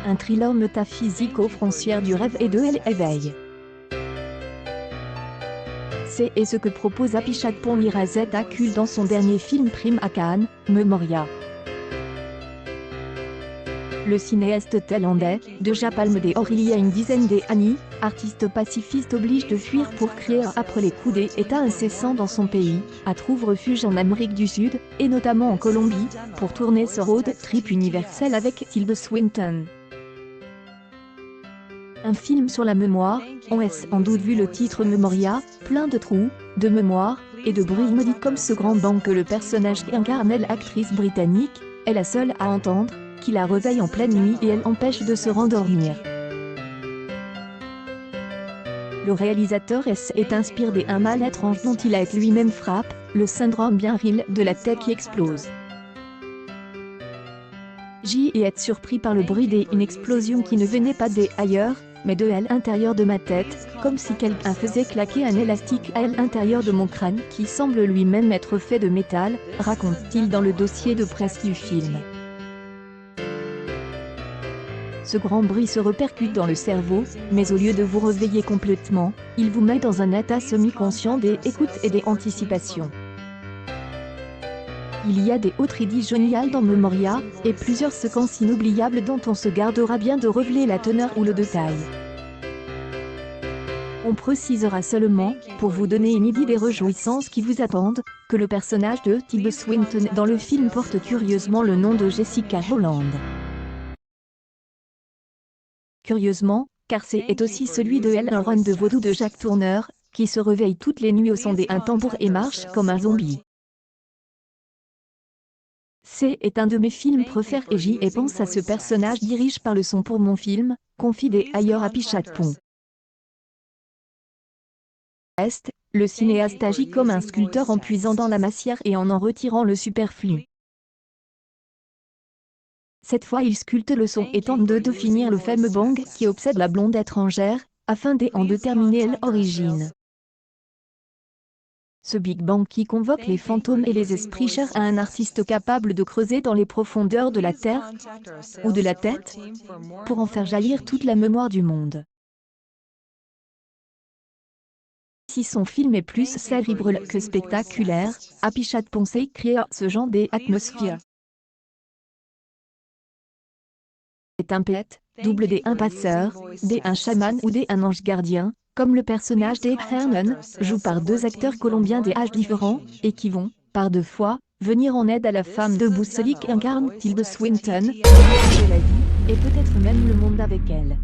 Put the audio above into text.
Un thriller métaphysique aux frontières du rêve et de l'éveil. C'est ce que propose Apichatpong Weerasethakul dans son dernier film Prime à Cannes, Memoria. Le cinéaste thaïlandais, déjà palme d'or il y a une dizaine d'années, artiste pacifiste oblige de fuir pour créer après les coups d'État incessants dans son pays, trouve refuge en Amérique du Sud, et notamment en Colombie, pour tourner ce road trip universel avec Tilda Swinton. Un film sur la mémoire, on est sans doute vu le titre Memoria, plein de trous, de mémoire, et de bruit maudit comme ce grand bang que le personnage qu'incarne l'actrice britannique, est la seule à entendre, qui la réveille en pleine nuit et elle empêche de se rendormir. Le réalisateur est inspiré d'un mal-être dont il a été lui-même frappé, le syndrome bien réel de la tête qui explose. J est surpris par le bruit d'une explosion qui ne venait pas d'ailleurs, mais de l'intérieur de ma tête, comme si quelqu'un faisait claquer un élastique à l'intérieur de mon crâne qui semble lui-même être fait de métal, raconte-t-il dans le dossier de presse du film. Ce grand bruit se répercute dans le cerveau, mais au lieu de vous réveiller complètement, il vous met dans un état semi-conscient d'écoute et d'anticipation. Il y a des autres idées géniales dans Memoria, et plusieurs séquences inoubliables dont on se gardera bien de révéler la teneur ou le détail. On précisera seulement, pour vous donner une idée des réjouissances qui vous attendent, que le personnage de Tilda Swinton dans le film porte curieusement le nom de Jessica Holland. Curieusement, car c'est aussi celui de un run de vaudou de Jack Turner, qui se réveille toutes les nuits au son d'un tambour et marche comme un zombie. C'est un de mes films préférés et j'y pense à ce personnage dirige par le son pour mon film, confie ailleurs Apichatpong. Le cinéaste agit comme un sculpteur en puisant dans la matière et en retirant le superflu. Cette fois il sculpte le son et tente de définir le fameux bang qui obsède la blonde étrangère, afin d'en déterminer l'origine. Ce Big Bang qui convoque les fantômes et les esprits chers à un artiste capable de creuser dans les profondeurs de la terre, ou de la tête, pour en faire jaillir toute la mémoire du monde. Si son film est plus cérébral que spectaculaire, Apichatpong sait créer ce genre d'atmosphère. C'est un poète, double d'un passeur, d'un chaman ou d'un ange gardien, comme le personnage d'Hernan, joué par deux acteurs colombiens d'âges différents, et qui vont, par deux fois, venir en aide à la femme de Bousselik qu'incarne Tilda Swinton, de la vie, et peut-être même le monde avec elle.